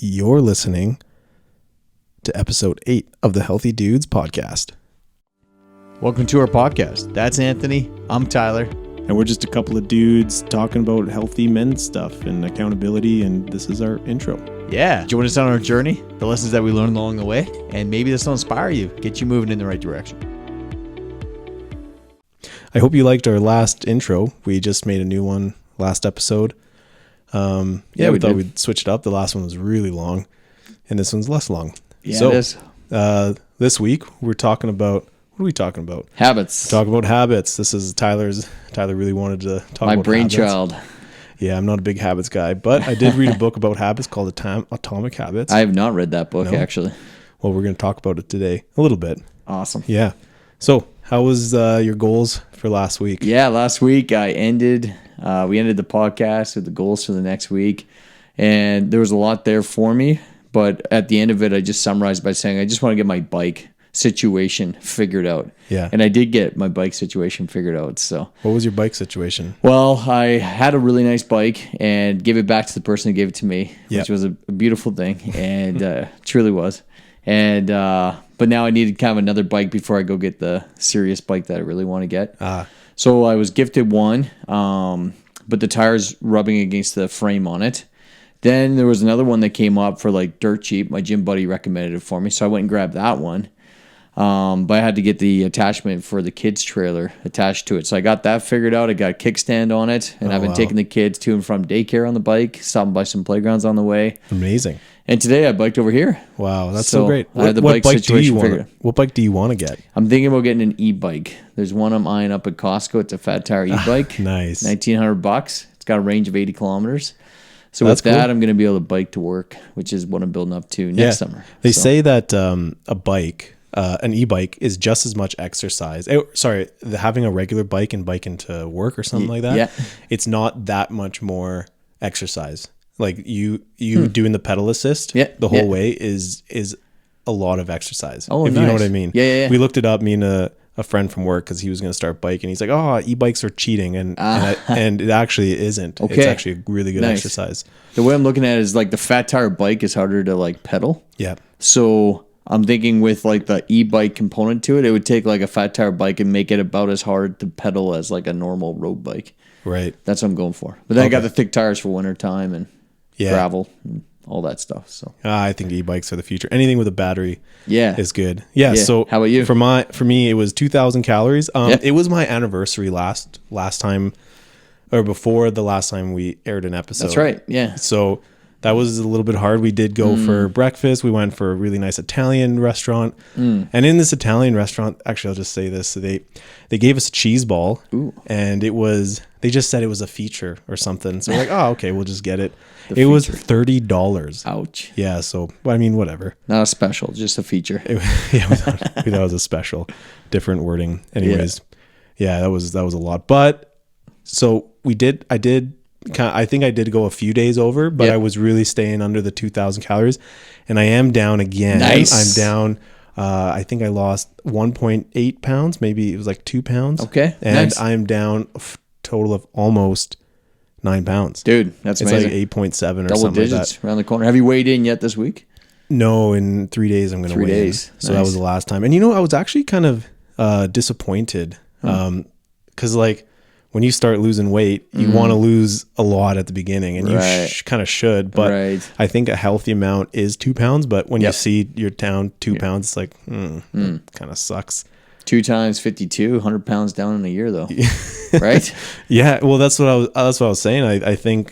You're listening to episode 8 of the Healthy Dudes podcast. Welcome to our podcast. That's Anthony. I'm Tyler. And we're just a couple of dudes talking about healthy men stuff and accountability, and this is our intro. Yeah. Join us on our journey, the lessons that we learned along the way, and maybe this will inspire you, get you moving in the right direction. I hope you liked our last intro. We just made a new one last episode. We thought we'd switch it up. The last one was really long, and this one's less long. Yeah, so, it is. This week, we're talking about... What are we talking about? Habits. Talk about habits. This is Tyler really wanted to talk about my brainchild. Yeah, I'm not a big habits guy, but I did read a book about habits called Atomic Habits. I have not read that book, actually. Well, we're going to talk about it today a little bit. Awesome. Yeah. So how was your goals for last week? Yeah, last week we ended the podcast with the goals for the next week, and there was a lot there for me, but at the end of it, I just summarized by saying I just want to get my bike situation figured out. Yeah. And I did get my bike situation figured out. So what was your bike situation? Well, I had a really nice bike and gave it back to the person who gave it to me, which was a beautiful thing, and truly was. And but now I needed kind of another bike before I go get the serious bike that I really want to get. So I was gifted one, but the tire's rubbing against the frame on it. Then there was another one that came up for like dirt cheap. My gym buddy recommended it for me, so I went and grabbed that one. But I had to get the attachment for the kids trailer attached to it. So I got that figured out. I got a kickstand on it, and I've been taking the kids to and from daycare on the bike, stopping by some playgrounds on the way. Amazing. And today I biked over here. Wow, that's so great. What bike do you want to get? I'm thinking about getting an e-bike. There's one I'm eyeing up at Costco. It's a fat tire e-bike. Nice. $1,900. It's got a range of 80 kilometers. So with that, I'm going to be able to bike to work, which is what I'm building up to next summer. They say that a bike... an e-bike is just as much exercise. Having a regular bike and biking to work or something like that. Yeah. It's not that much more exercise. Like you doing the pedal assist the whole way is a lot of exercise. Oh, if nice. You know what I mean. Yeah. We looked it up, me and a friend from work, because he was going to start biking. He's like, "Oh, e-bikes are cheating," and it actually isn't. Okay. It's actually a really good exercise. The way I'm looking at it is like the fat tire bike is harder to like pedal. Yeah. So I'm thinking with like the e-bike component to it, it would take like a fat tire bike and make it about as hard to pedal as like a normal road bike. Right. That's what I'm going for. But then I got the thick tires for winter time and gravel and all that stuff. So I think e-bikes are the future. Anything with a battery is good. Yeah. So how about you? For me, it was 2,000 calories. It was my anniversary last time, or before the last time we aired an episode. That's right. Yeah. So that was a little bit hard. We did go for breakfast. We went for a really nice Italian restaurant. And in this Italian restaurant, actually, I'll just say this. So they gave us a cheese ball. Ooh. And they just said it was a feature or something. So we're like, oh, okay, we'll just get it. It was $30. Ouch. Yeah. So, I mean, whatever. Not a special, just a feature. We thought it was a special, different wording. Anyways. Yeah, that was a lot. But so I think I did go a few days over, but I was really staying under the 2,000 calories, and I am down again. Nice. I'm down. I think I lost 1.8 pounds. Maybe it was like 2 pounds. Okay. And nice. I'm down a total of almost 9 pounds. Dude, that's amazing. It's like 8.7 or Double something digits like that. around the corner. Have you weighed in yet this week? No, in 3 days I'm going to weigh in. So that was the last time. And I was actually kind of disappointed because like, when you start losing weight, you want to lose a lot at the beginning, and you kind of should. But I think a healthy amount is 2 pounds. But when you see you're down 2 pounds, it's like, that kind of sucks. 2 times 52, 100 pounds down in a year, though. Right? Yeah. Well, that's what I was saying. I think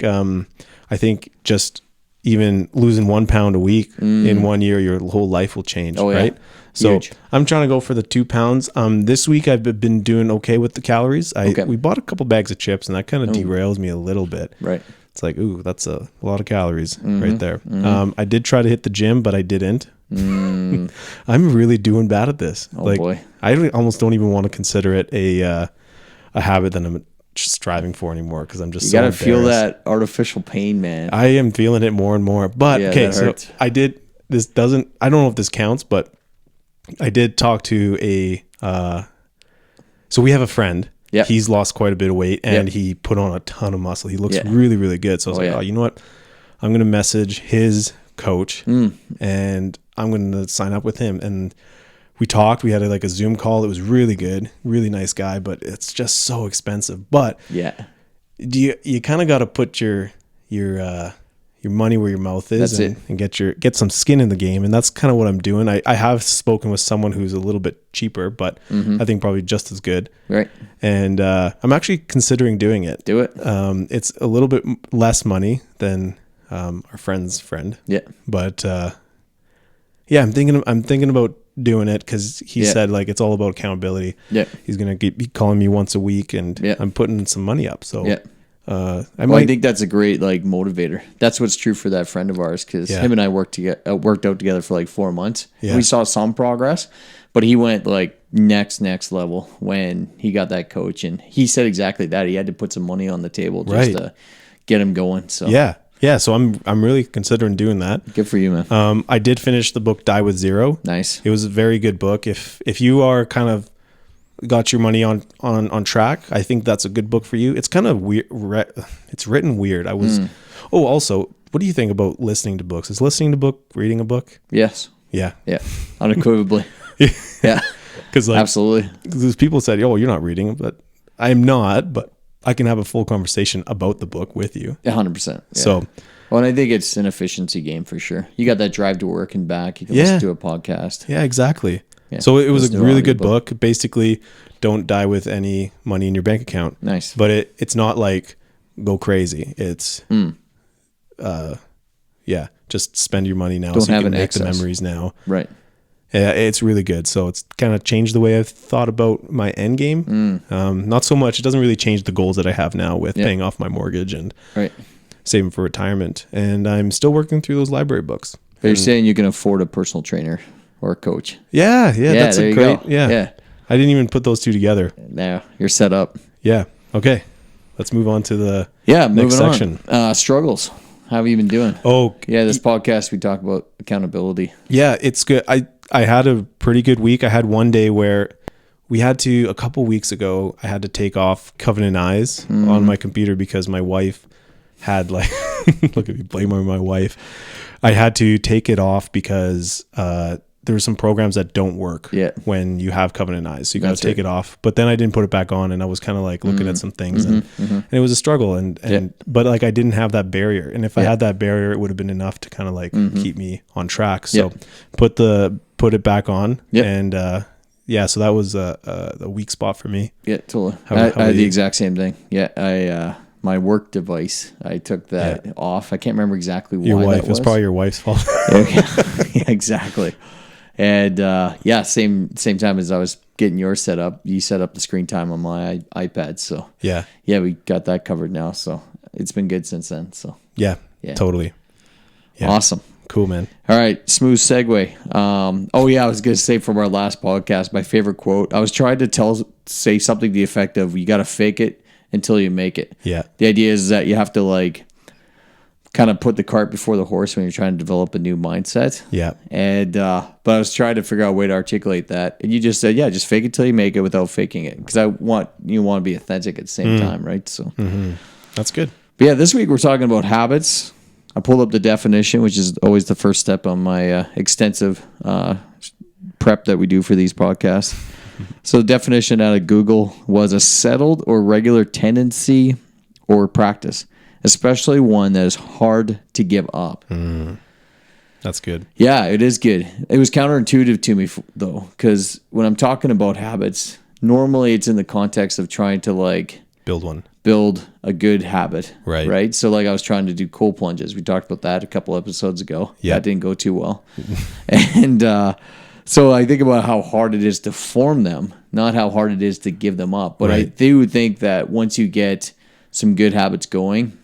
just even losing 1 pound a week in 1 year, your whole life will change. Oh, yeah. Right. So huge. I'm trying to go for the 2 pounds. This week I've been doing okay with the calories. We bought a couple bags of chips, and that kind of derails me a little bit. Right. It's like, ooh, that's a lot of calories right there. I did try to hit the gym, but I didn't. I'm really doing bad at this. Oh boy. I almost don't even want to consider it a habit that I'm striving for anymore, because I'm just you gotta feel that artificial pain, man. I am feeling it more and more. But okay, so I don't know if this counts, but I did talk to so we have a friend. Yep. He's lost quite a bit of weight, and he put on a ton of muscle. He looks really, really good. So I was like, oh, you know what? I'm going to message his coach, and I'm going to sign up with him. And we talked. We had a Zoom call. It was really good, really nice guy, but it's just so expensive. But you kind of got to put your money where your mouth is, and get some skin in the game. And that's kind of what I'm doing. I have spoken with someone who's a little bit cheaper, but I think probably just as good. Right. And I'm actually considering doing it. Do it. It's a little bit less money than our friend's friend. Yeah. But I'm thinking about doing it because he said it's all about accountability. Yeah. He's gonna be calling me once a week, and I'm putting some money up. So I think that's a great motivator. That's what's true for that friend of ours, because him and I worked out together for 4 months. Yeah. We saw some progress, but he went next level when he got that coach, and he said exactly that. He had to put some money on the table just to get him going. So yeah. So I'm really considering doing that. Good for you, man. I did finish the book Die With Zero. Nice. It was a very good book. If you are kind of got your money on track, I think that's a good book for you. It's kind of weird. It's written weird. Also, what do you think about listening to books? Is listening to book reading a book? Yes. Yeah. Unequivocally. Yeah. Because absolutely. Because people said, "Oh, you're not reading," but I'm not. But I can have a full conversation about the book with you. 100%. Yeah. So. Well, and I think it's an efficiency game for sure. You got that drive to work and back. You can listen to a podcast. Yeah, exactly. Yeah. So it was a really good book. Basically, don't die with any money in your bank account. Nice. But it's not go crazy. It's, just spend your money now. Don't so you have can make excess. the memories now. Right. Yeah, it's really good. So it's kind of changed the way I've thought about my end game. Not so much. It doesn't really change the goals that I have now with paying off my mortgage and saving for retirement. And I'm still working through those library books. But you're saying you can afford a personal trainer or a coach. Yeah, that's a great. Yeah. I didn't even put those two together. Now you're set up. Yeah. Okay. Let's move on to the next section. Struggles. How have you been doing? Oh, yeah. This podcast we talk about accountability. Yeah, it's good. I had a pretty good week. I had one day where a couple weeks ago, I had to take off Covenant Eyes on my computer because my wife had look at me blaming my wife. I had to take it off because there were some programs that don't work when you have Covenant Eyes. So you got to take it off. But then I didn't put it back on, and I was kind of looking at some things and it was a struggle. But I didn't have that barrier. And if I had that barrier, it would have been enough to kind of keep me on track. So put it back on. And so that was a weak spot for me. Yeah, totally. I had the exact same thing. Yeah, my work device, I took that off. I can't remember exactly why. Your wife. That was. It was probably your wife's fault. Yeah, exactly. And same time as I was getting yours set up, you set up the screen time on my iPad. So yeah, we got that covered now. So it's been good since then. So yeah. Totally. Yeah. Awesome. Cool, man. All right, smooth segue. I was gonna say from our last podcast, my favorite quote. I was trying to say something to the effect of, "You got to fake it until you make it." Yeah. The idea is that you have to kind of put the cart before the horse when you're trying to develop a new mindset. Yeah. And but I was trying to figure out a way to articulate that, and you just said, just fake it till you make it without faking it, because you want to be authentic at the same time, right? So that's good. But yeah, this week we're talking about habits. I pulled up the definition, which is always the first step on my extensive prep that we do for these podcasts. So the definition out of Google was a settled or regular tendency or practice, especially one that is hard to give up. That's good. Yeah, it is good. It was counterintuitive to me, though, because when I'm talking about habits, normally it's in the context of trying to build a good habit. Right. So I was trying to do cold plunges. We talked about that a couple episodes ago. Yeah. That didn't go too well. And so I think about how hard it is to form them, not how hard it is to give them up. But I do think that once you get some good habits going,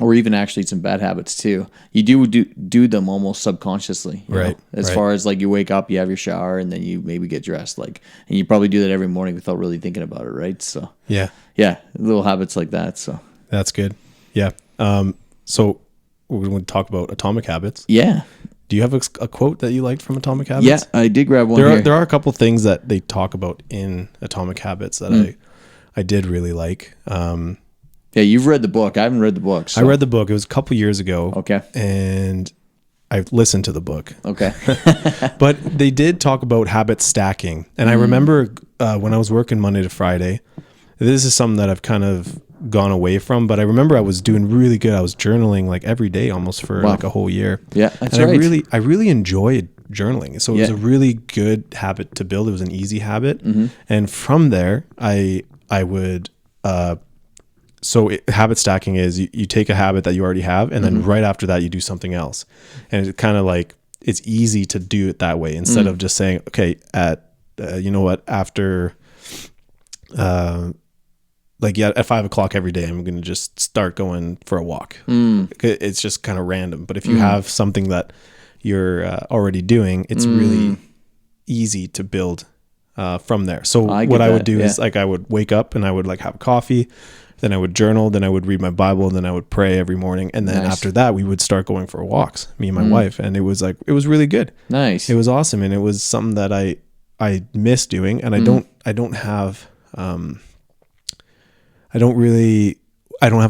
or even actually some bad habits too, you do them almost subconsciously. You know? As far as you wake up, you have your shower, and then you maybe get dressed, and you probably do that every morning without really thinking about it, right? So yeah, little habits like that. So that's good. Yeah. So we're going to talk about Atomic Habits. Yeah. Do you have a quote that you liked from Atomic Habits? Yeah, I did grab one here. There are a couple things that they talk about in Atomic Habits that I did really like. Yeah, you've read the book. I haven't read the book. So. I read the book. It was a couple years ago. Okay. And I listened to the book. Okay. But they did talk about habit stacking. And I remember when I was working Monday to Friday, this is something that I've kind of gone away from, but I remember I was doing really good. I was journaling like every day almost for like a whole year. Yeah, that's and right. I really enjoyed journaling. So it was a really good habit to build. It was an easy habit. And from there, I would, habit stacking is you take a habit that you already have, and then right after that, you do something else. And it's kind of like, it's easy to do it that way instead of just saying, okay, after, at 5 o'clock every day, I'm going to just start going for a walk. It's just kind of random. But if you have something that you're already doing, it's really easy to build from there. So what I would do is like, I would wake up and I would like have coffee, then I would journal, then I would read my Bible, and then I would pray every morning. And then after that, we would start going for walks, me and my wife. And it was really good. Nice. It was awesome. And it was something that I miss doing. And I don't have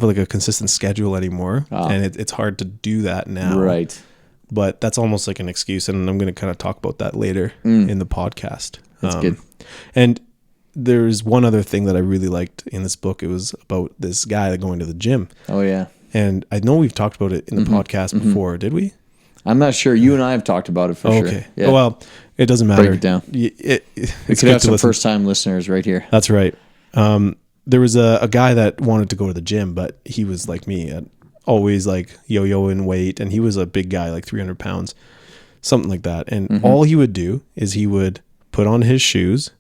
like a consistent schedule anymore. And it's hard to do that now. Right. But that's almost like an excuse. And I'm going to kind of talk about that later in the podcast. That's good. And there's one other thing that I really liked in this book. It was about this guy going to the gym. Oh, yeah. And I know we've talked about it in the podcast before. Did we? I'm not sure. You and I have talked about it for sure. Okay. Yeah. Well, it doesn't matter. Break it down. We could have some first-time listeners right here. That's right. There was a guy that wanted to go to the gym, but he was like me, always like yo-yoing weight. And he was a big guy, like 300 pounds, something like that. And all he would do is he would put on his shoes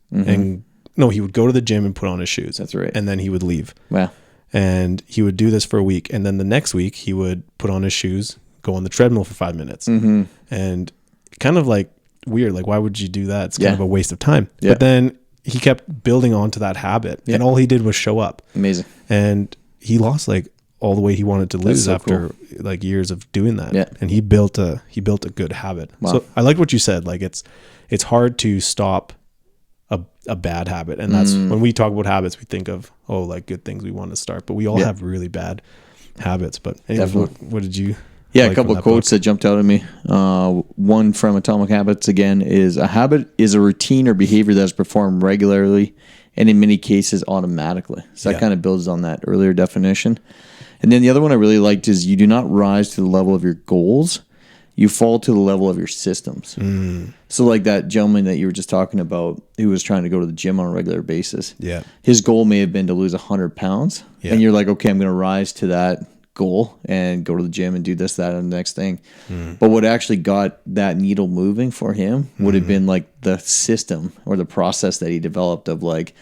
he would go to the gym and put on his shoes. That's right. And then he would leave. Wow. And he would do this for a week. And then the next week he would put on his shoes, go on the treadmill for 5 minutes. And kind of like weird. Like, why would you do that? It's kind of a waste of time. Yeah. But then he kept building onto that habit. Yeah. And all he did was show up. Amazing. And he lost like all the weight he wanted to lose after like years of doing that. Yeah. And he built a good habit. Wow. So I like what you said. Like it's hard to stop a bad habit. And that's when we talk about habits, we think of, like good things we want to start, but we all have really bad habits. But anyways, what did you a couple of quotes that jumped out at me. One from Atomic Habits again is, a habit is a routine or behavior that is performed regularly and in many cases automatically. So that kind of builds on that earlier definition. And then the other one I really liked is, you do not rise to the level of your goals, you fall to the level of your systems. So like that gentleman that you were just talking about, who was trying to go to the gym on a regular basis. Yeah. His goal may have been to lose 100 pounds. Yeah. And you're like, okay, I'm going to rise to that goal and go to the gym and do this, that, and the next thing. But what actually got that needle moving for him would have been like the system or the process that he developed of like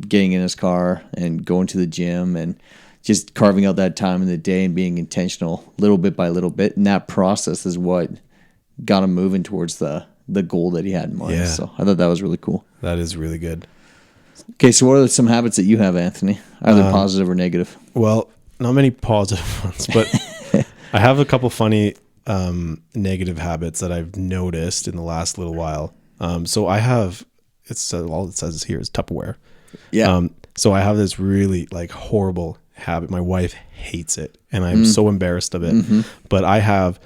getting in his car and going to the gym and just carving out that time in the day and being intentional little bit by little bit. And that process is what got him moving towards the goal that he had in mind. Yeah. So I thought that was really cool. That is really good. Okay, so what are some habits that you have, Anthony? Either positive or negative? Well, not many positive ones, but I have a couple funny negative habits that I've noticed in the last little while. So I have, all it says here is Tupperware. Yeah. So I have this really like horrible habit. My wife hates it and I'm so embarrassed of it. But I have,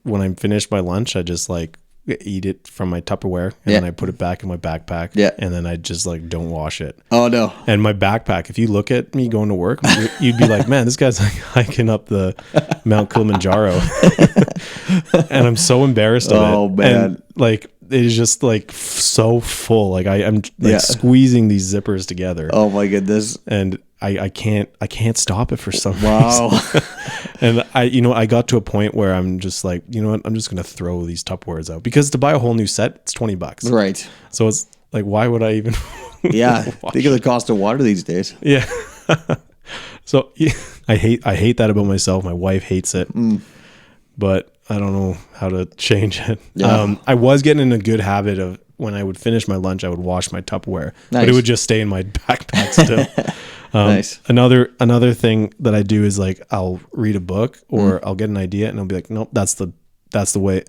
when I'm finished my lunch, I just like eat it from my Tupperware and then I put it back in my backpack and then I just like don't wash it. Oh no. And my backpack, if you look at me going to work, you'd be like, man, this guy's like hiking up the Mount Kilimanjaro. And I'm so embarrassed of it. Oh man. And like it is just like so full. Like I'm like squeezing these zippers together. Oh my goodness. And I can't stop it for some reason. And I got to a point where I'm just like, you know what, I'm just going to throw these Tupperwares out, because to buy a whole new set, it's $20. Right. So it's like, why would I even? Think of the cost of water these days. Yeah. So I hate that about myself. My wife hates it, but I don't know how to change it. Yeah. I was getting in a good habit of, when I would finish my lunch, I would wash my Tupperware, but it would just stay in my backpack still. Nice. Another thing that I do is like, I'll read a book or I'll get an idea and I'll be like, nope, that's the way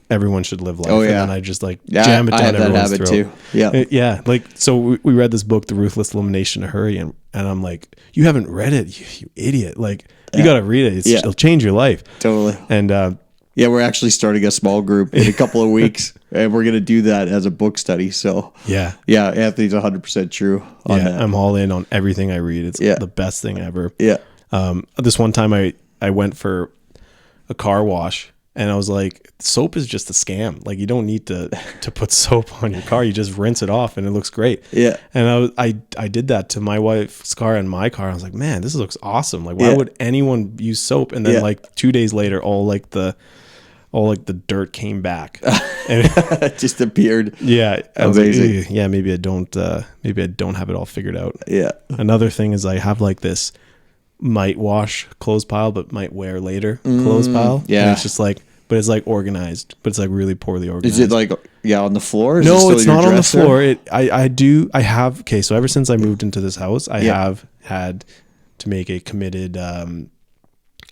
everyone should live life. Oh, yeah. And then I just like jam it down everyone's throat. Too. Yeah. Yeah. Like, so we read this book, The Ruthless Elimination of Hurry. And I'm like, you haven't read it, you idiot. Like you got to read it. It'll change your life. Totally. And, Yeah, we're actually starting a small group in a couple of weeks, and we're going to do that as a book study. So Yeah. Yeah, Anthony's 100% true on that. I'm all in on everything I read. It's the best thing ever. Yeah. This one time I went for a car wash, and I was like, soap is just a scam. Like, you don't need to put soap on your car. You just rinse it off and it looks great. Yeah. And I did that to my wife's car and my car. I was like, man, this looks awesome. Like, why would anyone use soap? And then like 2 days later, all the dirt came back and it just appeared. Yeah. Amazing. Like, yeah, maybe I don't have it all figured out. Yeah. Another thing is I have like this might wash clothes pile, but might wear later clothes pile. Yeah. And it's just like, but it's like organized, but it's like really poorly organized. Is it like, on the floor? No, it's not on the floor. I have, okay. So ever since I moved into this house, I have had to make a committed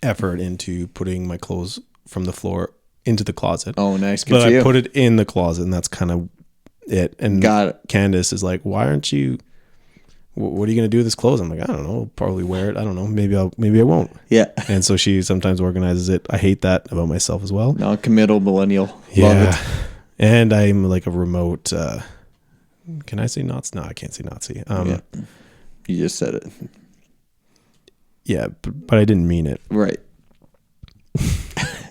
effort into putting my clothes from the floor into the closet. Oh, nice. Good but for I you. put it in the closet, and that's kind of it. And Got it. Candace is like, why aren't you, what are you going to do with this clothes? I'm like, I don't know. I'll probably wear it. I don't know. Maybe I won't. Yeah. And so she sometimes organizes it. I hate that about myself as well. Non-committal millennial. Yeah. Love it. And I'm like a remote, can I say Nazi? No, I can't say Nazi. You just said it. Yeah, but I didn't mean it. Right.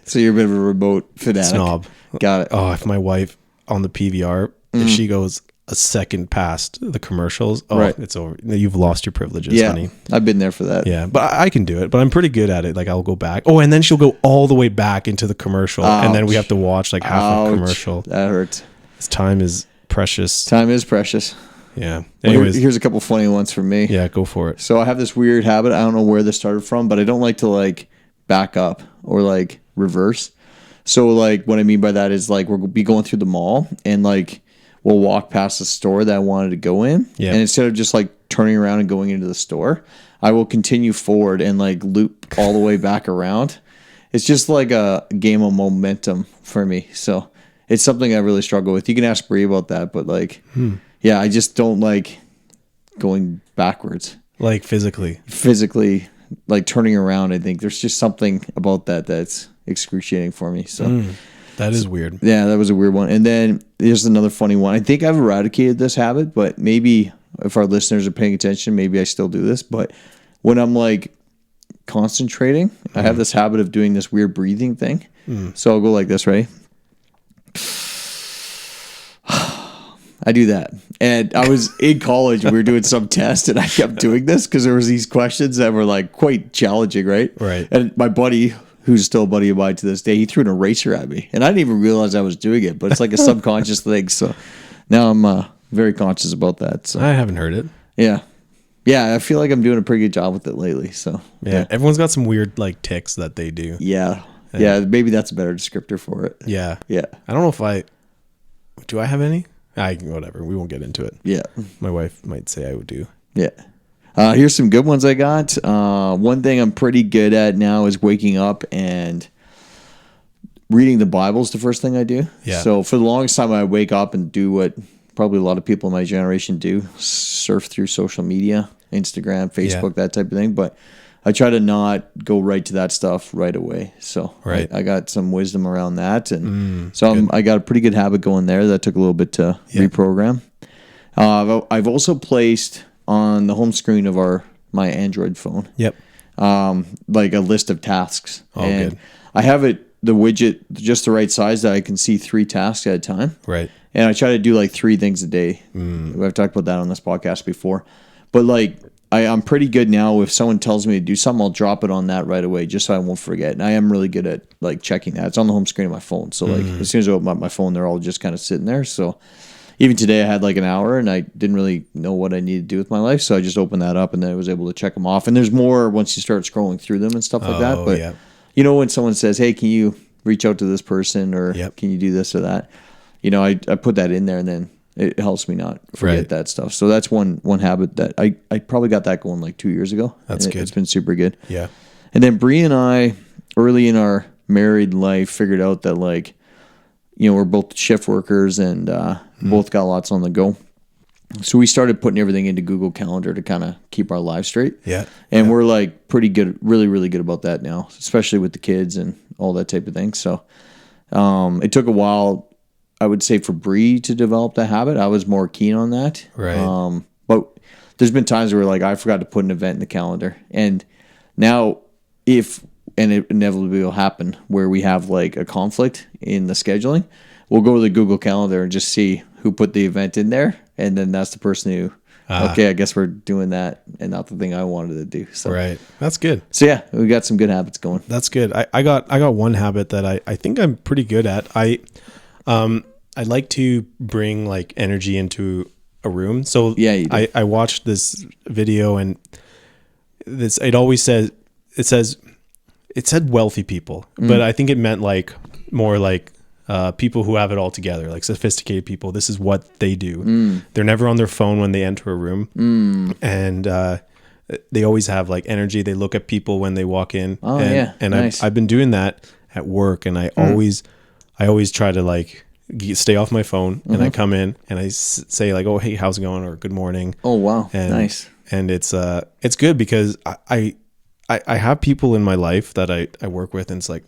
So you're a bit of a remote fanatic. Snob. Got it. Oh, if my wife on the PVR, if she goes a second past the commercials, it's over. You've lost your privileges, honey. I've been there for that. Yeah, but I can do it. But I'm pretty good at it. Like, I'll go back. Oh, and then she'll go all the way back into the commercial. Ouch. And then we have to watch like half a commercial. That hurts. Time is precious. Time is precious. Yeah. Anyways. Here's a couple funny ones from me. Yeah, go for it. So I have this weird habit. I don't know where this started from, but I don't like to like back up or like reverse. So like what I mean by that is like we'll be going through the mall and like we'll walk past the store that I wanted to go in. Yeah. And instead of just like turning around and going into the store, I will continue forward and like loop all the way back around. It's just like a game of momentum for me. So it's something I really struggle with. You can ask Brie about that, but like, yeah, I just don't like going backwards. Like physically, like turning around. I think there's just something about that that's excruciating for me. So that is weird. Yeah, that was a weird one. And then there's another funny one. I think I've eradicated this habit, but maybe if our listeners are paying attention, maybe I still do this. But when I'm like concentrating, I have this habit of doing this weird breathing thing. So I'll go like this, right? I do that. And I was in college, we were doing some test, and I kept doing this because there was these questions that were like quite challenging, right? Right. And my buddy, who's still a buddy of mine to this day, he threw an eraser at me. And I didn't even realize I was doing it, but it's like a subconscious thing. So now I'm very conscious about that. So I haven't heard it. Yeah. Yeah, I feel like I'm doing a pretty good job with it lately. So yeah. Everyone's got some weird like tics that they do. Yeah. Yeah, maybe that's a better descriptor for it. Yeah. Yeah. I don't know do I have any? Whatever. We won't get into it. Yeah. My wife might say I would do. Yeah. Here's some good ones I got. One thing I'm pretty good at now is waking up and reading the Bible is the first thing I do. Yeah. So for the longest time, I wake up and do what probably a lot of people in my generation do, surf through social media, Instagram, Facebook, that type of thing. But I try to not go right to that stuff right away. So I got some wisdom around that. And so I got a pretty good habit going there. That took a little bit to reprogram. I've also placed on the home screen of my Android phone, like a list of tasks. And good. I have the widget just the right size that I can see 3 tasks at a time. Right. And I try to do like 3 things a day. I've talked about that on this podcast before. But like I'm pretty good now. If someone tells me to do something, I'll drop it on that right away just so I won't forget. And I am really good at like checking that. It's on the home screen of my phone. So like as soon as I open up my phone, they're all just kind of sitting there. So even today I had like an hour and I didn't really know what I needed to do with my life. So I just opened that up and then I was able to check them off. And there's more once you start scrolling through them and stuff like that. But you know, when someone says, hey, can you reach out to this person or can you do this or that? You know, I put that in there and then it helps me not forget that stuff. So that's one habit that I probably got that going like 2 years ago. That's good. It's been super good. Yeah. And then Bree and I, early in our married life, figured out that like, you know, we're both shift workers and both got lots on the go. So we started putting everything into Google Calendar to kind of keep our lives straight. Yeah. And we're like pretty good, really, really good about that now, especially with the kids and all that type of thing. So It took a while, I would say, for Bree to develop the habit. I was more keen on that. Right. But there's been times where like I forgot to put an event in the calendar, and now and it inevitably will happen where we have like a conflict in the scheduling, we'll go to the Google Calendar and just see who put the event in there, and then that's the person who. Okay, I guess we're doing that and not the thing I wanted to do. So Right. That's good. So yeah, we got some good habits going. That's good. I got one habit that I think I'm pretty good at. I like to bring like energy into a room. So Yeah, you do. I watched this video, and it said wealthy people, but I think it meant like more like people who have it all together, like sophisticated people. This is what they do. They're never on their phone when they enter a room, and they always have like energy. They look at people when they walk in. Oh, and, yeah. and Nice. I've been doing that at work, and I always try to like stay off my phone, and I come in and I say like, "Oh, hey, how's it going?" or "Good morning." Oh wow, And, nice. And it's good because I have people in my life that I work with, and it's like,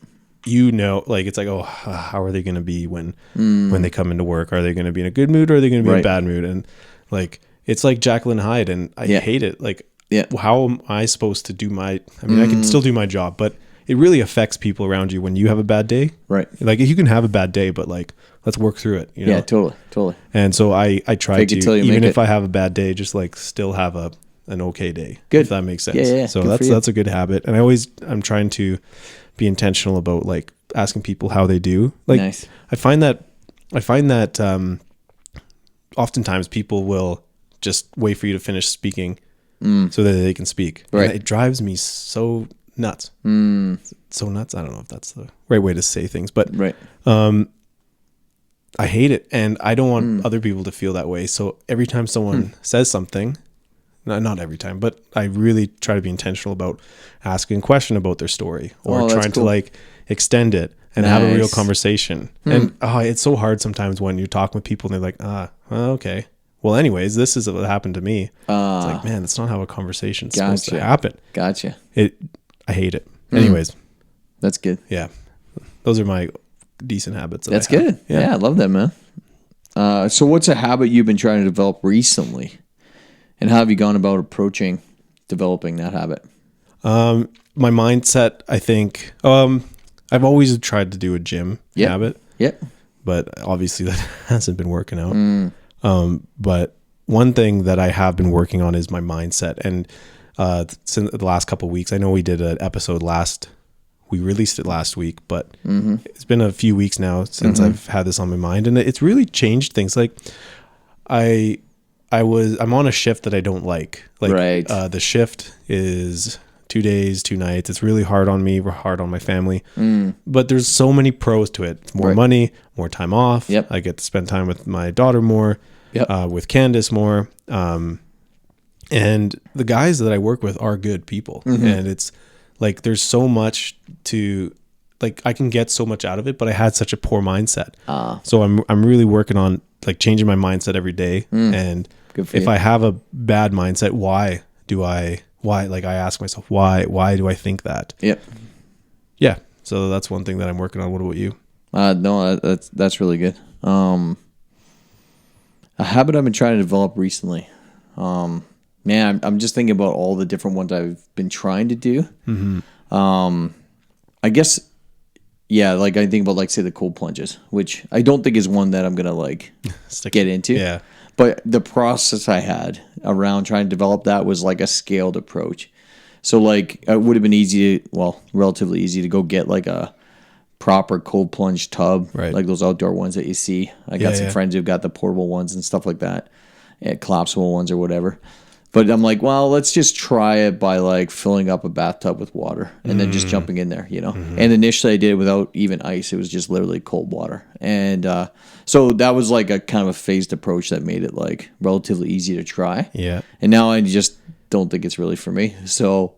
like it's like, oh, how are they going to be when they come into work? Are they going to be in a good mood, or are they going to be in a bad mood? And like, it's like Jekyll and Hyde, and I hate it. Like, how am I supposed to do I can still do my job, but it really affects people around you when you have a bad day. Right. Like, you can have a bad day, but like, let's work through it. You know? Yeah, totally. And so I try Fake it till to, you even make if it. I have a bad day, just like still have an okay day. Good. If that makes sense. Yeah. So Good for you. that's a good habit. And I'm trying to be intentional about like asking people how they do. Like, Nice. I find that oftentimes people will just wait for you to finish speaking so that they can speak. Right. And it drives me so nuts. So nuts. I don't know if that's the right way to say things, but Right. I hate it, and I don't want other people to feel that way. So every time someone says something, not every time, but I really try to be intentional about asking a question about their story, or that's trying to cool. like extend it and have a real Nice. conversation. And it's so hard sometimes when you're talking with people and they're like, okay. Well, anyways, this is what happened to me. It's like, man, that's not how a conversation's supposed to happen. Gotcha. I hate it. Anyways, That's good. yeah, those are my decent habits. That's I have. good. Yeah, I love that, man. So what's a habit you've been trying to develop recently? And how have you gone about developing that habit? My mindset, I think, I've always tried to do a gym habit, Yep. but obviously that hasn't been working out. But one thing that I have been working on is my mindset. And since the last couple of weeks, I know we did an episode we released it last week, but it's been a few weeks now since I've had this on my mind, and it's really changed things. Like I'm on a shift that I don't like. Like, Right. The shift is 2 days, 2 nights. It's really hard on me, hard on my family, but there's so many pros to it. It's more money, more time off. Yep. I get to spend time with my daughter more, with Candace more. And the guys that I work with are good people. And it's like, there's so much to, like, I can get so much out of it, but I had such a poor mindset. So I'm really working on like changing my mindset every day. And Good for if you. I have a bad mindset, why like I ask myself, why do I think that? Yep. Yeah. So that's one thing that I'm working on. What about you? No, that's really good. A habit I've been trying to develop recently. Man, I'm just thinking about all the different ones I've been trying to do. I guess, yeah, like I think about like say the cold plunges, which I don't think is one that I'm gonna like get into. Yeah. But the process I had around trying to develop that was like a scaled approach. So like it would have been relatively easy to go get like a proper cold plunge tub, Right. like those outdoor ones that you see. I got some friends who've got the portable ones and stuff like that, collapsible ones or whatever. But I'm like, well, let's just try it by like filling up a bathtub with water and then just jumping in there, you know? And initially I did it without even ice. It was just literally cold water. And so that was like a kind of a phased approach that made it like relatively easy to try. Yeah. And now I just don't think it's really for me. So,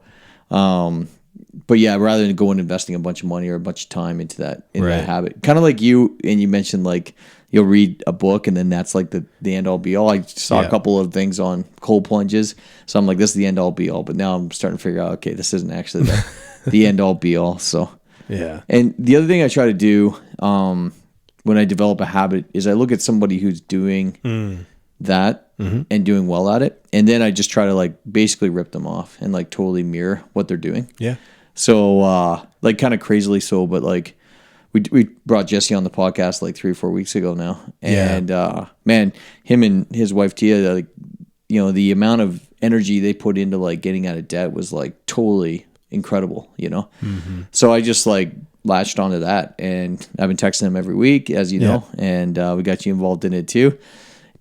but yeah, rather than go and investing a bunch of money or a bunch of time into that, that habit, kind of like you, and you mentioned like, you'll read a book and then that's like the end all be all. I saw a couple of things on cold plunges. So I'm like, this is the end all be all. But now I'm starting to figure out, okay, this isn't actually the end all be all. So, Yeah. and the other thing I try to do, when I develop a habit is I look at somebody who's doing that and doing well at it. And then I just try to like basically rip them off and like totally mirror what they're doing. Yeah. So like kind of crazily so, but like we brought Jesse on the podcast like 3 or 4 weeks ago now. And man, him and his wife Tia, like, you know, the amount of energy they put into like getting out of debt was like totally incredible, you know? So I just like latched onto that, and I've been texting them every week, as you know, and we got you involved in it too.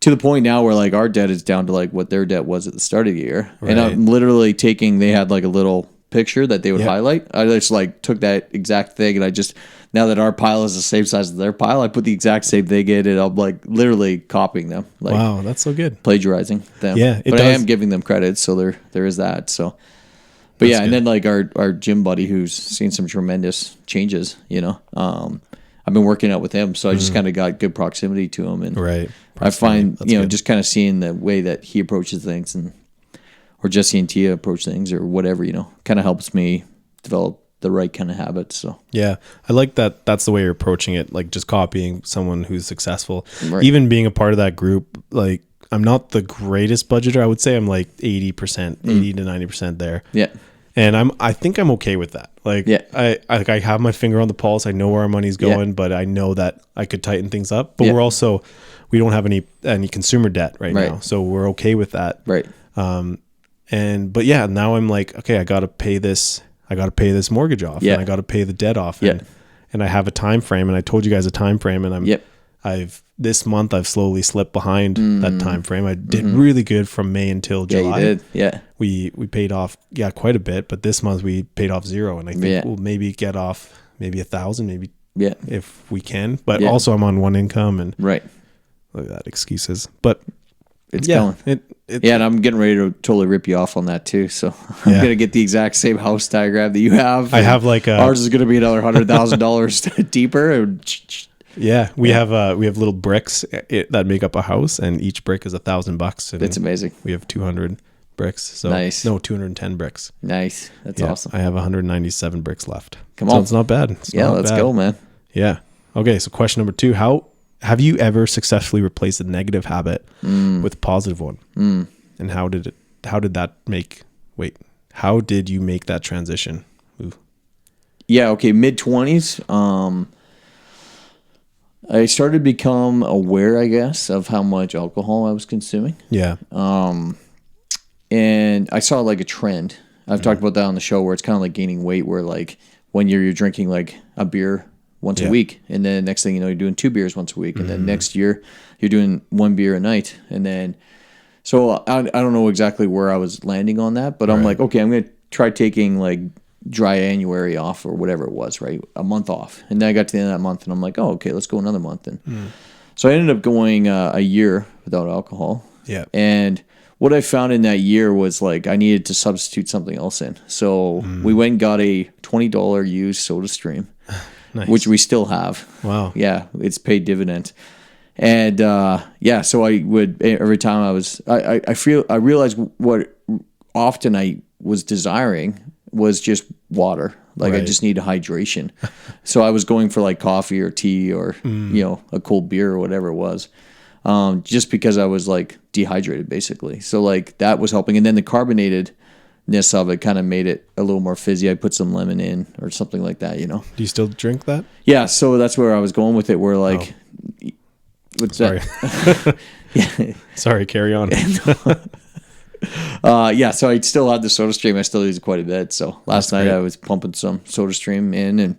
To the point now where like our debt is down to like what their debt was at the start of the year. Right. And I'm literally they had like a little picture that they would highlight. I just like took that exact thing, and I just, now that our pile is the same size as their pile, I put the exact same thing in, and I'm like literally copying them. Like, wow, that's so good. Plagiarizing them. Yeah, but I am giving them credit, so there is that. So, but that's good. And then like our gym buddy who's seen some tremendous changes, you know. I've been working out with him, so I just kind of got good proximity to him, and I find that's good. Just kind of seeing the way that he approaches things, and or Jesse and Tia approach things, or whatever, kind of helps me develop the right kind of habits. So yeah, I like that. That's the way you're approaching it. Like just copying someone who's successful, even being a part of that group. Like I'm not the greatest budgeter. I would say I'm like 80%, 80 to 90% there. Yeah. And I think I'm okay with that. Like I have my finger on the pulse. I know where our money's going, but I know that I could tighten things up. But we don't have any consumer debt right now. So we're okay with that. Right. But now I'm like, okay, I got to pay this mortgage off, and I got to pay the debt off. And I have a time frame, and I told you guys a time frame, and this month I've slowly slipped behind that time frame. I did really good from May until July. Yeah, you did. Yeah. We paid off quite a bit, but this month we paid off zero, and I think we'll maybe get off maybe 1,000, maybe if we can. But also I'm on one income, and look at that, excuses. But it's going. And I'm getting ready to totally rip you off on that too. So I'm gonna get the exact same house diagram that you have. I have like ours is gonna be another $100,000 deeper. Yeah, we have little bricks that make up a house, and each brick is $1,000. That's amazing. We have 200 bricks. So nice. No, 210 bricks. Nice. That's awesome. I have 197 bricks left. Come on, so it's not bad. Let's go, man. Yeah. Okay. So question number 2: How have you ever successfully replaced a negative habit with a positive one? And how did you make that transition? Ooh. Yeah. Okay. Mid-20s. I started to become aware, I guess, of how much alcohol I was consuming. Yeah. And I saw like a trend. I've talked about that on the show, where it's kind of like gaining weight, where like when you're drinking like a beer once a week, and then next thing you know, you're doing 2 beers once a week, and then next year you're doing 1 beer a night, and then so I don't know exactly where I was landing on that, but I'm like, okay, I'm gonna try taking like dry January off, or whatever it was, right? A month off. And then I got to the end of that month, and I'm like, oh, okay, let's go another month. And so I ended up going a year without alcohol. Yeah. And what I found in that year was like I needed to substitute something else in. So we went and got a $20 used Soda Stream, which we still have. Wow. Yeah, it's paid dividend. And so I would, every time I realized what often I was desiring was just water. Like I just needed hydration. So I was going for like coffee or tea or, a cold beer or whatever it was. Just because I was like dehydrated basically. So like that was helping. And then the carbonatedness of it kind of made it a little more fizzy. I put some lemon in or something like that, Do you still drink that? Yeah. So that's where I was going with it, where like, what's Sorry. that? Sorry, carry on. So I still have the Soda Stream. I still use it quite a bit. So last night I was pumping some Soda Stream in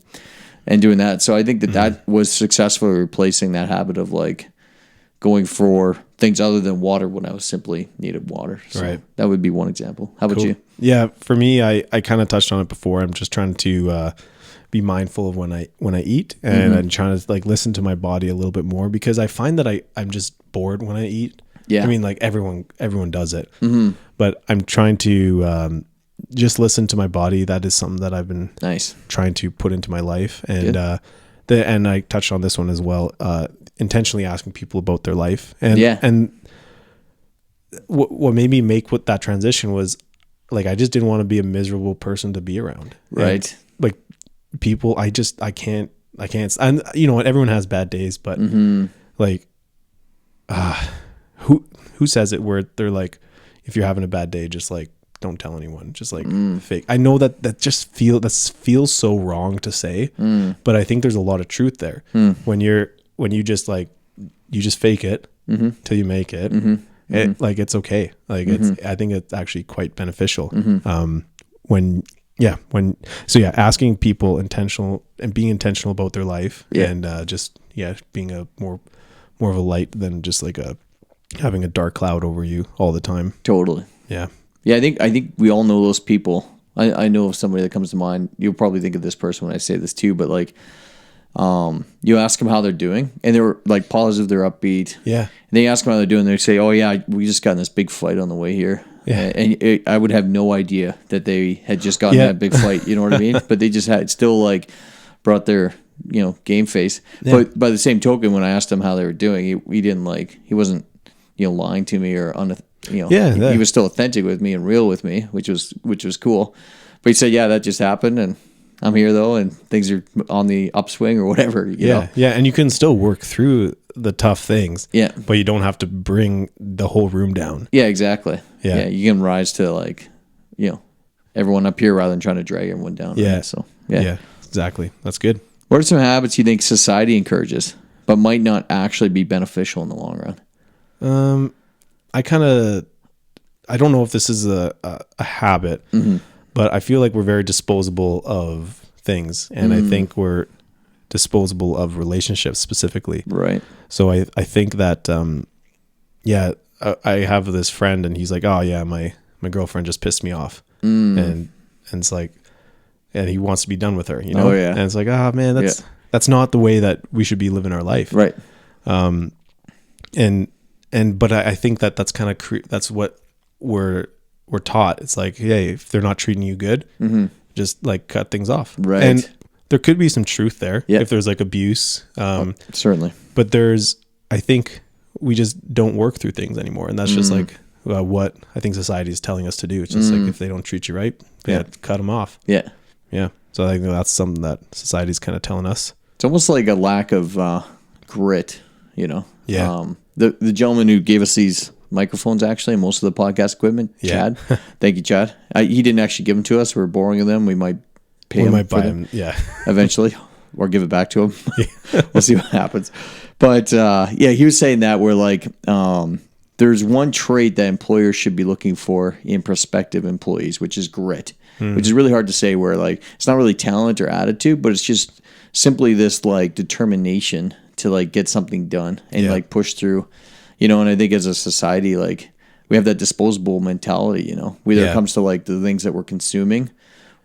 and doing that. So I think that was successfully replacing that habit of like going for things other than water when I was simply needed water. So that would be one example. How about you? Yeah, for me, I kind of touched on it before. I'm just trying to be mindful of when I eat, and I'm trying to like listen to my body a little bit more, because I find that I'm just bored when I eat. Yeah. I mean, like everyone does it, but I'm trying to just listen to my body. That is something that I've been trying to put into my life. And and I touched on this one as well, intentionally asking people about their life. And what made me make that transition was like, I just didn't want to be a miserable person to be around. Right. And, like people, I can't I can't, and you know what, everyone has bad days, but like, who says it where they're like, if you're having a bad day, just like, don't tell anyone, just like fake. I know that just feels so wrong to say, but I think there's a lot of truth there. When you just like, you just fake it till you make it. Like, it's okay. Like I think it's actually quite beneficial. Asking people intentional and being intentional about their life and just being a more of a light than just like having a dark cloud over you all the time. Totally. Yeah. Yeah. I think we all know those people. I know of somebody that comes to mind. You'll probably think of this person when I say this too, but like, you ask them how they're doing and they're like positive, they're upbeat. Yeah. And they ask them how they're doing. They say, oh yeah, we just got in this big fight on the way here. Yeah. And I would have no idea that they had just gotten in that big fight. You know what I mean? But they just had still like brought their, game face. Yeah. But by the same token, when I asked him how they were doing, he wasn't, lying to me or he was still authentic with me and real with me, which was cool. But he said, yeah, that just happened. And I'm here though, and things are on the upswing or whatever. You know? Yeah. And you can still work through the tough things. Yeah. But you don't have to bring the whole room down. Yeah, exactly. Yeah. You can rise to like, everyone up here rather than trying to drag everyone down. Yeah. Right? So yeah, exactly. That's good. What are some habits you think society encourages, but might not actually be beneficial in the long run? I don't know if this is a habit, but I feel like we're very disposable of things, and I think we're disposable of relationships specifically. Right. So I think that I have this friend, and he's like, oh yeah, my girlfriend just pissed me off, and it's like, and he wants to be done with her, Oh yeah. And it's like, oh man, that's not the way that we should be living our life. Right. But I think that's kind of that's what we're taught. It's like, hey, if they're not treating you good, just like cut things off. Right. And there could be some truth there if there's like abuse. Certainly. But I think we just don't work through things anymore, and that's just like what I think society is telling us to do. It's just like, if they don't treat you right, cut them off. Yeah. Yeah. So I think that's something that society's kind of telling us. It's almost like a lack of grit, Yeah. The gentleman who gave us these microphones, actually, and most of the podcast equipment, Chad. Thank you, Chad. He didn't actually give them to us. We're borrowing them. We might pay him. We might buy them. Yeah. Eventually, or give it back to him. We'll see what happens. But he was saying that we're like, there's one trait that employers should be looking for in prospective employees, which is grit, which is really hard to say, where like, it's not really talent or attitude, but it's just simply this like determination to like get something done and like push through, and I think as a society, like we have that disposable mentality, whether it comes to like the things that we're consuming,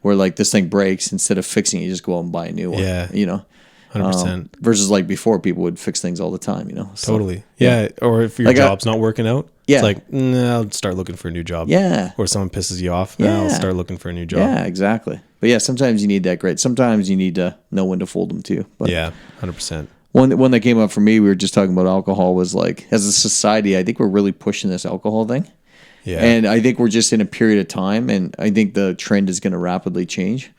where like this thing breaks, instead of fixing it, you just go out and buy a new one, 100%. Versus like before, people would fix things all the time, So, totally. Yeah. Or if your like job's not working out, it's like, I'll start looking for a new job. Yeah. Or someone pisses you off, I'll start looking for a new job. Yeah, exactly. But sometimes you need that grit. Sometimes you need to know when to fold them too. But 100%. One that came up for me, we were just talking about alcohol, was like, as a society, I think we're really pushing this alcohol thing. Yeah. And I think we're just in a period of time, and I think the trend is going to rapidly change.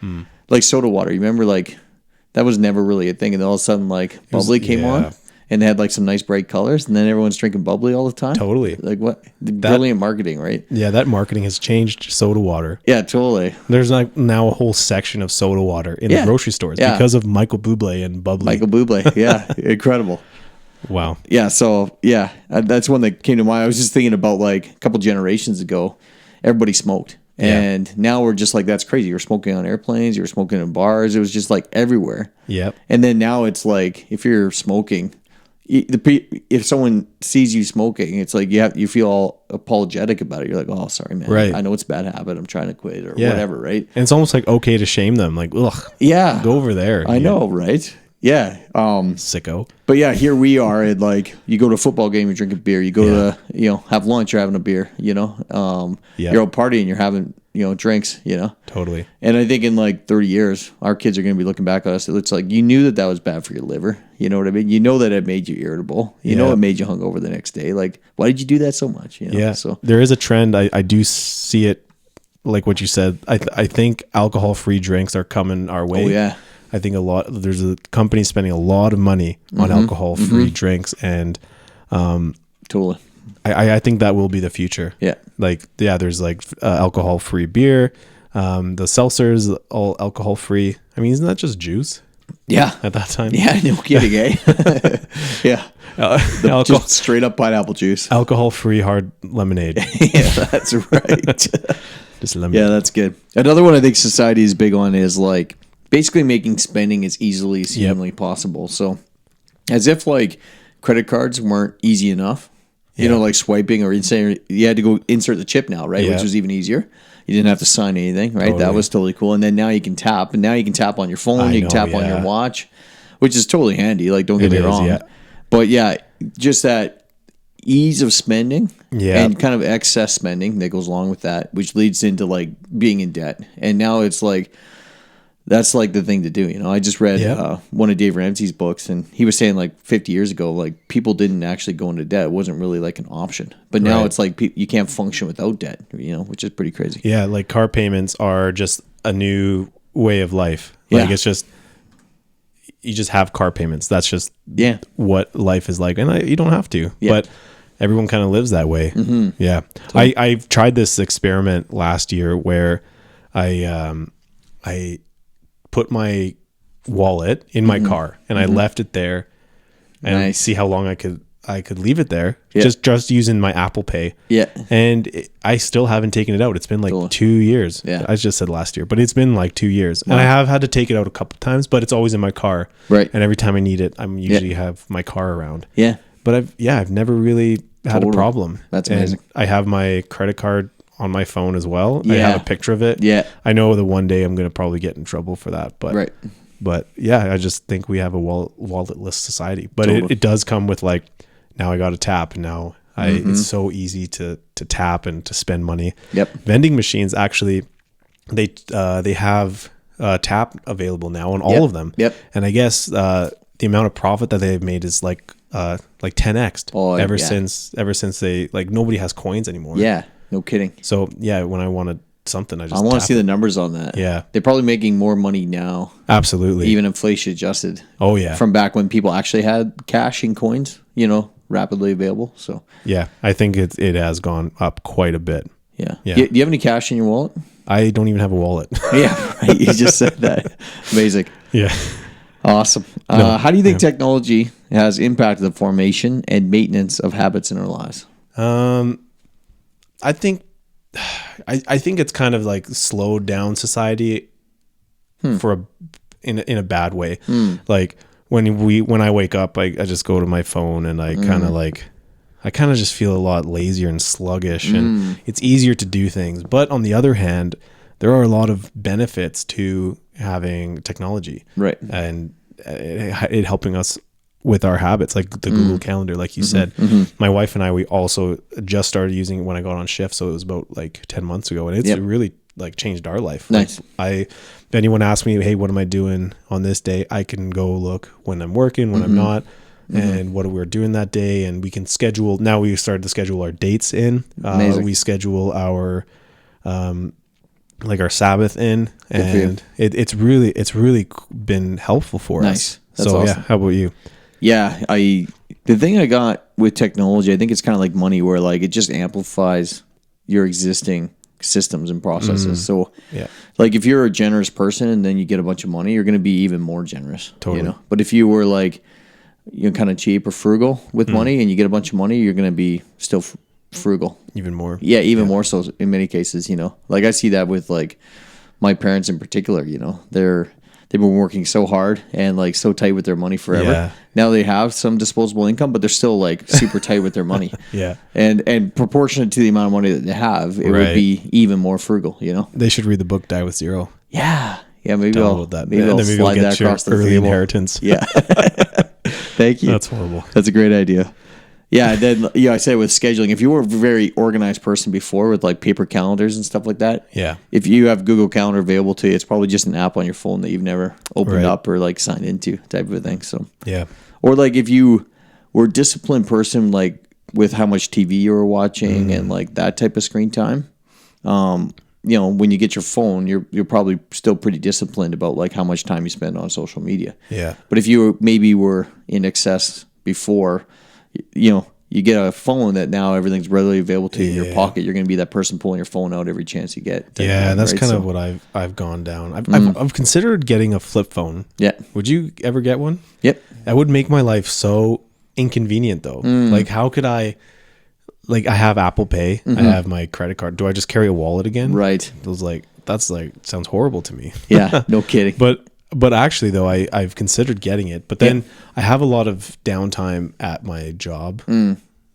Like soda water. You remember, like, that was never really a thing, and all of a sudden, like, bubbly came on, and they had like some nice bright colors, and then everyone's drinking bubbly all the time. Totally. Like, what? Brilliant marketing, right? Yeah, that marketing has changed soda water. Yeah, totally. There's like now a whole section of soda water in the grocery stores because of Michael Bublé and bubbly. Michael Bublé, yeah, incredible. Wow. Yeah, so that's one that came to mind. I was just thinking about like a couple generations ago, everybody smoked. And now we're just like, that's crazy. You're smoking on airplanes, you were smoking in bars. It was just like everywhere. Yep. And then now it's like, if you're smoking, if someone sees you smoking, it's like you feel all apologetic about it. You're like, oh, sorry, man. Right. I know it's a bad habit. I'm trying to quit or whatever, right? And it's almost like okay to shame them. Like, ugh. Yeah. Go over there. I know, right? Yeah. Sicko. But here we are at like, you go to a football game, you're drinking beer. You go to, have lunch, you're having a beer, You're out partying, you're having, drinks, Totally. And I think in like 30 years, our kids are going to be looking back at us. It's like, you knew that was bad for your liver. You know what I mean? You know that it made you irritable. You know it made you hungover the next day. Like, why did you do that so much? Yeah. So there is a trend. I do see it, like what you said. I think alcohol-free drinks are coming our way. Oh, yeah. I think there's a company spending a lot of money on alcohol-free drinks, and totally. I think that will be the future. Yeah. Like, yeah, there's like alcohol-free beer. The seltzers, all alcohol-free. I mean, isn't that just juice? Yeah. At that time? Yeah, no kidding, eh? Yeah. Just straight up pineapple juice. Alcohol-free hard lemonade. Yeah, that's right. Just lemonade. Yeah, that's good. Another one I think society is big on is like basically making spending as easily as humanly possible. So as if like credit cards weren't easy enough, you know, like swiping or insert, you had to go insert the chip now, right? Which was even easier. You didn't have to sign anything, right? That was totally cool. And then now you can tap, and now you can tap on your phone, you can tap on your watch, which is totally handy. Like, don't get me wrong. Yeah. But yeah, just that ease of spending and kind of excess spending that goes along with that, which leads into like being in debt. And now it's like, that's like the thing to do. You know, I just read one of Dave Ramsey's books, and he was saying like 50 years ago, like people didn't actually go into debt. It wasn't really like an option. But now it's like you can't function without debt, you know, which is pretty crazy. Yeah, like car payments are just a new way of life. Like it's just, you just have car payments. That's just what life is like. And you don't have to, but everyone kind of lives that way. Mm-hmm. Yeah. Totally. I've tried this experiment last year where I put my wallet in my car and I left it there and see how long I could leave it there just using my Apple Pay. Yeah. And I still haven't taken it out. It's been like 2 years. Yeah. I just said last year, but it's been like 2 years. Wow. And I have had to take it out a couple times, but it's always in my car. Right. And every time I need it, I'm usually have my car around. Yeah. But I've never really had a problem. That's amazing. And I have my credit card on my phone as well. Yeah. I have a picture of it. Yeah. I know that one day I'm going to probably get in trouble for that, but yeah, I just think we have a walletless society, but it does come with like, now I got to tap, and now it's so easy to tap and to spend money. Yep. Vending machines, actually, they have tap available now on all of them. Yep. And I guess the amount of profit that they've made is like 10x ever since they, like, nobody has coins anymore. Yeah. No kidding. So yeah, when I wanted something, I want to see the numbers on that. Yeah. They're probably making more money now. Absolutely. Even inflation adjusted. Oh yeah. From back when people actually had cash in coins, you know, rapidly available. So yeah, I think it has gone up quite a bit. Yeah. Yeah. Do you have any cash in your wallet? I don't even have a wallet. Yeah. Right. You just said that. Amazing. Yeah. Awesome. How do you think technology has impacted the formation and maintenance of habits in our lives? I think it's kind of like slowed down society in a bad way. Like when I wake up, I just go to my phone and I kind of just feel a lot lazier and sluggish, and it's easier to do things. But on the other hand, there are a lot of benefits to having technology, right? And it helping us with our habits, like the Google Calendar, like you said. My wife and I, we also just started using it when I got on shift, so it was about like 10 months ago, and it's really like changed our life. Nice. Like, if anyone asks me, hey, what am I doing on this day, I can go look when I'm working, when I'm not, and what we're doing that day, and we can schedule. Now we started to schedule our dates in. We schedule our like our Sabbath in, and it's really been helpful for us. That's so awesome. Yeah, how about you? Yeah, the thing I got with technology, I think it's kind of like money, where like it just amplifies your existing systems and processes. So like if you're a generous person and then you get a bunch of money, you're going to be even more generous. Totally. You know? But if you were like, you're kind of cheap or frugal with money and you get a bunch of money, you're going to be still frugal. Even more. Yeah, even more so in many cases, you know. Like I see that with like my parents in particular, you know. They've been working so hard and like so tight with their money forever. Yeah. Now they have some disposable income, but they're still like super tight with their money. Yeah. And proportionate to the amount of money that they have, it would be even more frugal, you know? They should read the book Die with Zero. Yeah. Yeah, maybe I'll slide that across the early inheritance. Yeah. Thank you. That's horrible. That's a great idea. Yeah, then I said with scheduling, if you were a very organized person before with like paper calendars and stuff like that, if you have Google Calendar available to you, it's probably just an app on your phone that you've never opened up or like signed into, type of a thing. So yeah, or like if you were a disciplined person, like with how much TV you were watching and like that type of screen time, when you get your phone, you're probably still pretty disciplined about like how much time you spend on social media. Yeah. But if you maybe were in excess before, you get a phone that now everything's readily available to you in your pocket. You're going to be that person pulling your phone out every chance you get. Yeah, that's kind of what I've gone down. I've considered getting a flip phone. Yeah. Would you ever get one? Yep. That would make my life so inconvenient though. Like how could I have Apple Pay, I have my credit card. Do I just carry a wallet again? Right. That's sounds horrible to me. Yeah, no kidding. But actually though, I've considered getting it, but then I have a lot of downtime at my job.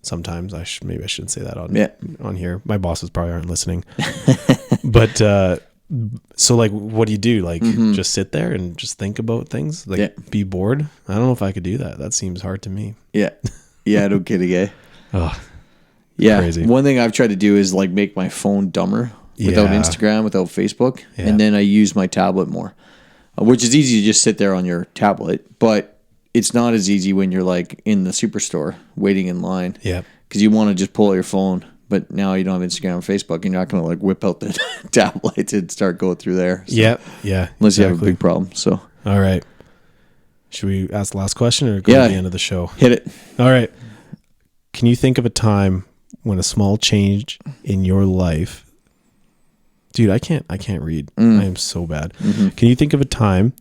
Sometimes maybe I shouldn't say that on here. My bosses probably aren't listening. But so like, what do you do? Like just sit there and just think about things, like be bored. I don't know if I could do that. That seems hard to me. Yeah. Yeah. No kidding. Eh? Oh, yeah. crazy. One thing I've tried to do is like make my phone dumber without Instagram, without Facebook. Yeah. And then I use my tablet more, which is easy to just sit there on your tablet, but it's not as easy when you're like in the superstore waiting in line. Yeah. Because you want to just pull out your phone, but now you don't have Instagram or Facebook, and you're not going to like whip out the tablet and start going through there. So, yeah. Unless you have a big problem. So. All right. Should we ask the last question or go to the end of the show? Hit it. All right. Can you think of a time when a small change in your life, dude, I can't read. I am so bad. Can you think of a time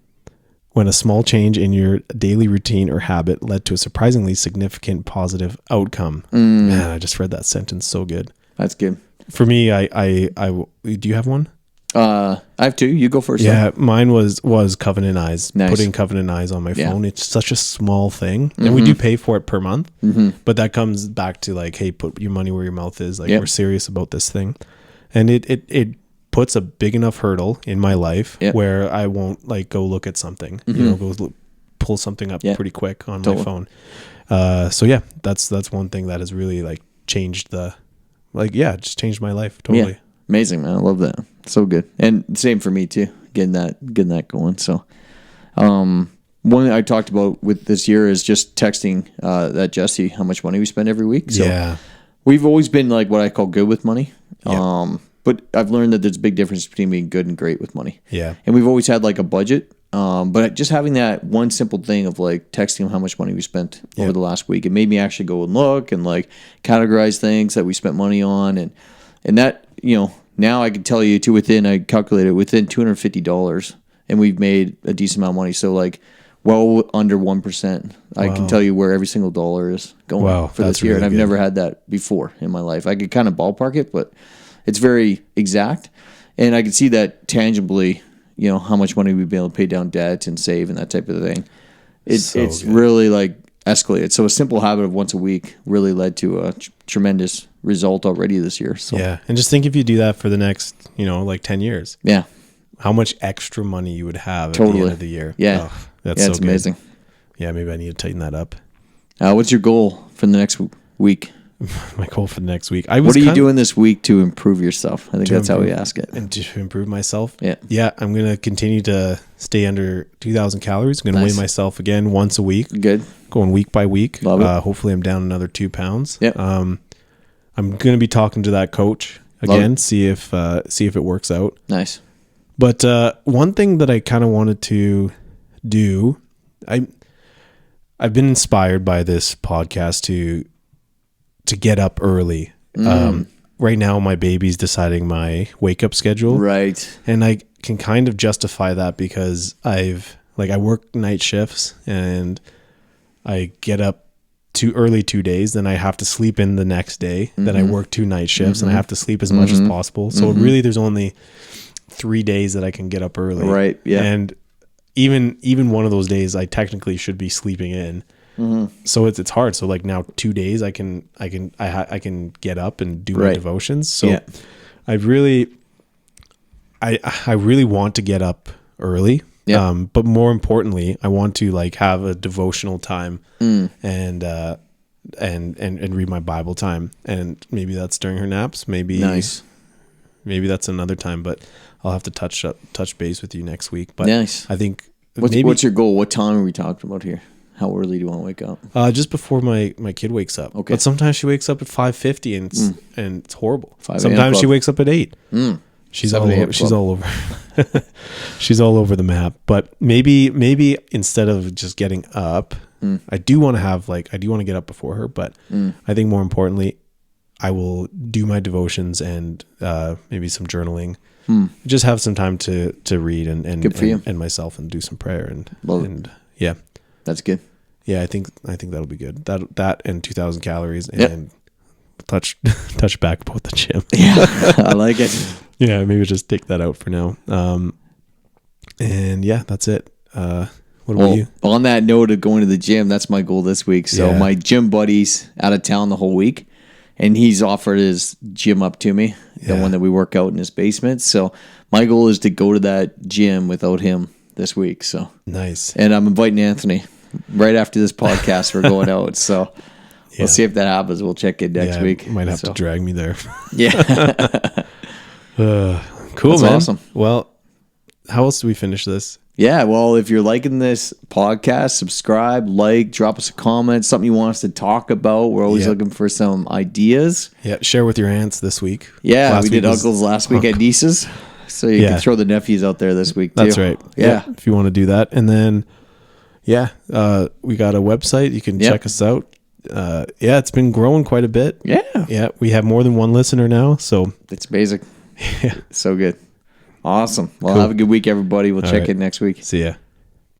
when a small change in your daily routine or habit led to a surprisingly significant positive outcome? Man, I just read that sentence so good. That's good. For me, I do you have one? I have two. You go first. Yeah, mine was Covenant Eyes. Nice. Putting Covenant Eyes on my phone. It's such a small thing, and we do pay for it per month. But that comes back to like, hey, put your money where your mouth is. Like we're serious about this thing, and it puts a big enough hurdle in my life where I won't like go look at something. Pull something up pretty quick on my phone. So yeah, that's one thing that has really like changed just changed my life totally. Yeah. Amazing, man. I love that. So good. And same for me too. Getting that going. So, one thing I talked about with this year is just texting that Jesse how much money we spend every week. So we've always been like what I call good with money. Yeah. But I've learned that there's a big difference between being good and great with money. Yeah. And we've always had like a budget. But just having that one simple thing of like texting him how much money we spent over the last week, it made me actually go and look and like categorize things that we spent money on. And that, now I can tell you I calculated within $250 and we've made a decent amount of money. So like well under 1%. I can tell you where every single dollar is going for this year. Really and I've never had that before in my life. I could kind of ballpark it, but it's very exact. And I can see that tangibly, how much money we've been able to pay down debt and save and that type of thing. It's really like escalated. So a simple habit of once a week really led to a tremendous result already this year. So yeah. And just think if you do that for the next, like 10 years. Yeah. How much extra money you would have at the end of the year. Yeah. It's amazing. Yeah. Maybe I need to tighten that up. What's your goal for the next week? My goal for the next week. What are you doing this week to improve yourself? I think that's how we ask it. And to improve myself? Yeah. Yeah. I'm going to continue to stay under 2,000 calories. I'm going to weigh myself again once a week. Good. Going week by week. Love it. Hopefully I'm down another 2 pounds. Yep. I'm going to be talking to that coach again, see if it works out. Nice. But one thing that I kind of wanted to do, I've been inspired by this podcast to get up early. Right now my baby's deciding my wake up schedule. Right. And I can kind of justify that because I work night shifts and I get up too early 2 days, then I have to sleep in the next day. Then I work 2 night shifts and I have to sleep as much as possible. So really there's only 3 days that I can get up early. Right. Yeah. And even one of those days I technically should be sleeping in. So it's hard. So like now 2 days I can get up and do my devotions. So I really want to get up early. Yeah. But more importantly, I want to like have a devotional time and read my Bible time. And maybe that's during her naps. Maybe that's another time, but I'll have to touch base with you next week. But nice. I think what's your goal? What time are we talking about here? How early do you want to wake up? Just before my kid wakes up. Okay. But sometimes she wakes up at 5:50 and it's horrible. Sometimes she wakes up at 8. She's all over. She's all over. She's all over the map. But maybe instead of just getting up, I do want to get up before her. But I think more importantly, I will do my devotions and maybe some journaling. Just have some time to read and myself and do some prayer and yeah, that's good. Yeah, I think that'll be good. That and 2,000 calories and touch back about the gym. Yeah, I like it. Yeah, maybe just take that out for now. And yeah, that's it. What about you? On that note of going to the gym, that's my goal this week. So my gym buddy's out of town the whole week, and he's offered his gym up to me, the one that we work out in his basement. So my goal is to go to that gym without him this week. So nice. And I'm inviting Anthony right after this podcast. We're going out. So we'll see if that happens. We'll check in next week. Might have to drag me there. Yeah. Cool, that's man. Awesome. Well, how else do we finish this? Yeah, well, if you're liking this podcast, subscribe, drop us a comment, something you want us to talk about. We're always looking for some ideas. Yeah, share with your aunts this week. Yeah, we did uncles last week and nieces. So you can throw the nephews out there this week too. That's right. Yeah. If you want to do that. And then, we got a website. You can check us out. It's been growing quite a bit. Yeah. Yeah, we have more than one listener now. So it's basic. Yeah. So good. Awesome. Well, have a good week, everybody. We'll check in next week. See ya.